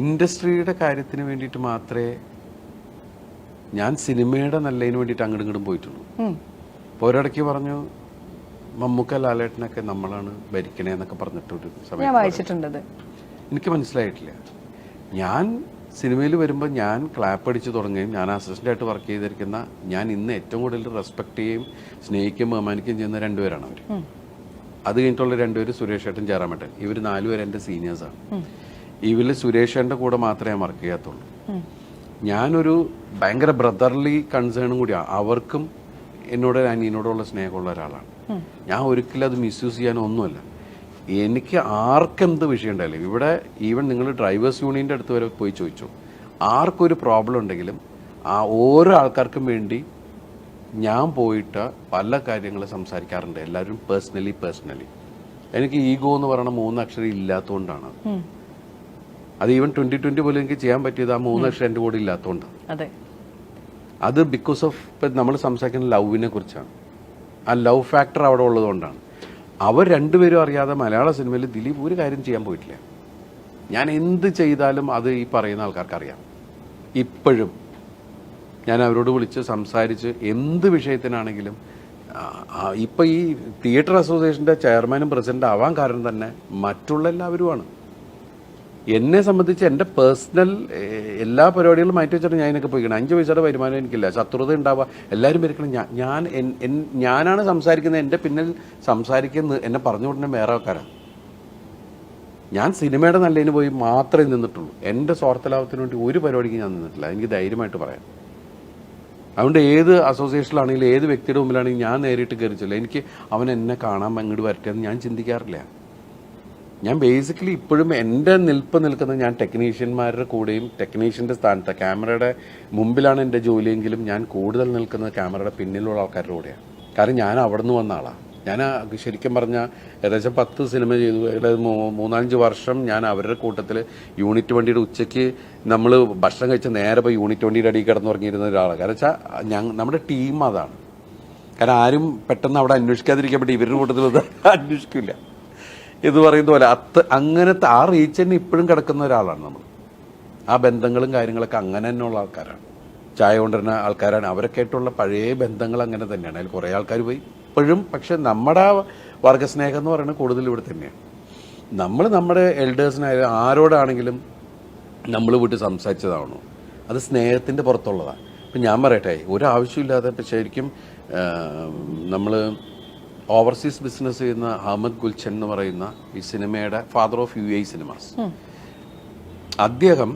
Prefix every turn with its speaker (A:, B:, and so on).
A: ഇൻഡസ്ട്രിയുടെ കാര്യത്തിന് വേണ്ടിയിട്ട് മാത്രമേ ഞാൻ സിനിമയുടെ നല്ലതിന് വേണ്ടിയിട്ട് അങ്ങോട്ടും ഇങ്ങോട്ടും പോയിട്ടുള്ളൂ. അപ്പോൾ ഒരിടയ്ക്ക് പറഞ്ഞു മമ്മൂക്ക ലാലേട്ടനൊക്കെ നമ്മളാണ് ഭരിക്കണേന്നൊക്കെ പറഞ്ഞിട്ടൊരു
B: സമയത്ത്
A: എനിക്ക് മനസ്സിലായിട്ടില്ല. ഞാൻ സിനിമയിൽ വരുമ്പോൾ ഞാൻ ക്ലാപ്പ് അടിച്ച് തുടങ്ങുകയും ഞാൻ അസിസ്റ്റൻ്റായിട്ട് വർക്ക് ചെയ്തിരിക്കുന്ന ഞാൻ ഇന്ന് ഏറ്റവും കൂടുതൽ റെസ്പെക്ട് ചെയ്യുകയും സ്നേഹിക്കുകയും ബഹുമാനിക്കുകയും ചെയ്യുന്ന രണ്ടുപേരാണ് അവർ. അത് കഴിഞ്ഞിട്ടുള്ള രണ്ടുപേര് സുരേഷ് ഏട്ടൻ ജയറാമേട്ടൻ. ഇവർ നാലുപേരും എൻ്റെ സീനിയേഴ്സാണ്. ഇവരിൽ സുരേഷ് ഏട്ടൻ്റെ കൂടെ മാത്രമേ വർക്ക് ചെയ്യാത്തുള്ളൂ. ഞാനൊരു ഭയങ്കര ബ്രദർലി കൺസേണും കൂടിയാണ്. അവർക്കും എന്നോട് അനിയനോടുള്ള സ്നേഹമുള്ള ഒരാളാണ്. ഞാൻ ഒരിക്കലും അത് മിസ്യൂസ് ചെയ്യാനൊന്നുമല്ല. എനിക്ക് ആർക്കെന്ത് വിഷയം ഉണ്ടായില്ല. ഇവിടെ ഈവൻ നിങ്ങൾ ഡ്രൈവേഴ്സ് യൂണിയൻ്റെ അടുത്ത് വരെ പോയി ചോദിച്ചു, ആർക്കൊരു പ്രോബ്ലം ഉണ്ടെങ്കിലും ആ ഓരോ ആൾക്കാർക്കും വേണ്ടി ഞാൻ പോയിട്ട് പല കാര്യങ്ങൾ സംസാരിക്കാറുണ്ട്. എല്ലാവരും പേഴ്സണലി. എനിക്ക് ഈഗോ എന്ന് പറയുന്ന 3 അക്ഷരം ഇല്ലാത്തതുകൊണ്ടാണ്. അത് ഈവൻ 2020 പോലും എനിക്ക് ചെയ്യാൻ പറ്റിയത് ആ 3 അക്ഷരം എൻ്റെ കൂടെ ഇല്ലാത്തതുകൊണ്ടാണ്. അത് ബിക്കോസ് ഓഫ് ഇപ്പം നമ്മൾ സംസാരിക്കുന്ന ലവിനെ കുറിച്ചാണ്. ആ ലവ് ഫാക്ടർ അവിടെ ഉള്ളതുകൊണ്ടാണ്. അവർ രണ്ടുപേരും അറിയാതെ മലയാള സിനിമയിൽ ദിലീപ് ഒരു കാര്യം ചെയ്യാൻ പോയിട്ടില്ല. ഞാൻ എന്ത് ചെയ്താലും അത് ഈ പറയുന്ന ആൾക്കാർക്ക് അറിയാം. ഇപ്പോഴും ഞാൻ അവരോട് വിളിച്ച് സംസാരിച്ച് എന്ത് വിഷയത്തിനാണെങ്കിലും ഇപ്പം ഈ തിയേറ്റർ അസോസിയേഷൻ്റെ ചെയർമാനും പ്രസിഡന്റ് ആവാൻ കാരണം തന്നെ മറ്റുള്ള എല്ലാവരുമാണ്. എന്നെ സംബന്ധിച്ച് എൻ്റെ പേഴ്സണൽ എല്ലാ പരിപാടികളും മാറ്റി വെച്ചിട്ട് ഞാൻ ഇതിനൊക്കെ പോയിക്കണം. 5 പൈസയുടെ വരുമാനം എനിക്കില്ല. ശത്രുത ഉണ്ടാവുക എല്ലാവരും വരിക്കണം. ഞാനാണ് സംസാരിക്കുന്നത്. എൻ്റെ പിന്നിൽ സംസാരിക്കുന്നത് എന്നെ പറഞ്ഞു കൊടുക്കുന്ന വേറെ ആൾക്കാരാണ്. ഞാൻ സിനിമയുടെ നല്ലതിന് പോയി മാത്രമേ നിന്നിട്ടുള്ളൂ. എൻ്റെ സ്വാർത്ഥലാഭത്തിന് വേണ്ടി ഒരു പരിപാടിക്ക് ഞാൻ നിന്നിട്ടില്ല. എനിക്ക് ധൈര്യമായിട്ട് പറയാം. അതുകൊണ്ട് ഏത് അസോസിയേഷനിലാണെങ്കിലും ഏത് വ്യക്തിയുടെ മുമ്പിലാണെങ്കിലും ഞാൻ നേരിട്ട് കയറിച്ചില്ല. എനിക്ക് അവൻ എന്നെ കാണാൻ അങ്ങോട്ട് വരട്ടെ എന്ന് ഞാൻ ചിന്തിക്കാറില്ല. ഞാൻ ബേസിക്കലി ഇപ്പോഴും എൻ്റെ നിൽക്കുന്നത് ഞാൻ ടെക്നീഷ്യന്മാരുടെ കൂടെയും ടെക്നീഷ്യൻ്റെ സ്ഥാനത്ത് ക്യാമറയുടെ മുമ്പിലാണ് എൻ്റെ ജോലിയെങ്കിലും ഞാൻ കൂടുതൽ നിൽക്കുന്നത് ക്യാമറയുടെ പിന്നിലുള്ള ആൾക്കാരുടെ കൂടെയാണ്. കാരണം ഞാൻ അവിടെ നിന്ന് വന്ന ആളാണ്. ഞാൻ ശരിക്കും പറഞ്ഞാൽ ഏകദേശം 10 സിനിമ ചെയ്തു. അതായത് 3-5 വർഷം ഞാൻ അവരുടെ കൂട്ടത്തിൽ യൂണിറ്റ് വണ്ടിയുടെ ഉച്ചയ്ക്ക് നമ്മൾ ഭക്ഷണം കഴിച്ച് നേരെ പോയി യൂണിറ്റ് വണ്ടിയുടെ അടിയിൽ കിടന്നുറങ്ങിയിരുന്ന ഒരാളാണ്. കാരണം വെച്ചാൽ നമ്മുടെ ടീം അതാണ്. കാരണം ആരും പെട്ടെന്ന് അവിടെ അന്വേഷിക്കാതിരിക്കാൻ വേണ്ടി ഇവരുടെ കൂട്ടത്തിൽ അന്വേഷിക്കില്ല ഇത് പറയുന്ന പോലെ. അങ്ങനത്തെ ആ റീച്ച് തന്നെ ഇപ്പോഴും കിടക്കുന്ന ഒരാളാണ് നമ്മൾ. ആ ബന്ധങ്ങളും കാര്യങ്ങളൊക്കെ അങ്ങനെ തന്നെയുള്ള ആൾക്കാരാണ്. ചായ കൊണ്ടുവരുന്ന ആൾക്കാരാണ്. അവരൊക്കെ ആയിട്ടുള്ള പഴയ ബന്ധങ്ങൾ അങ്ങനെ തന്നെയാണ്. അതിൽ കുറേ ആൾക്കാർ പോയി ഇപ്പോഴും. പക്ഷെ നമ്മുടെ വർഗസ്നേഹം എന്ന് പറയുന്നത് കൂടുതൽ ഇവിടെ തന്നെയാണ്. നമ്മൾ നമ്മുടെ എൽഡേഴ്സിനായാലും ആരോടാണെങ്കിലും നമ്മൾ വിട്ട് സംസാരിച്ചതാവണോ, അത് സ്നേഹത്തിൻ്റെ പുറത്തുള്ളതാണ്. ഇപ്പം ഞാൻ പറയട്ടെ, ഒരാവശ്യമില്ലാതെ ഇപ്പം ശരിക്കും നമ്മൾ ഓവർസീസ് ബിസിനസ് ചെയ്യുന്ന അഹമ്മദ് ഗുൽഷൻ എന്ന് പറയുന്ന ഈ സിനിമയുടെ ഫാദർ ഓഫ് UAE സിനിമാസ്, അദ്ദേഹം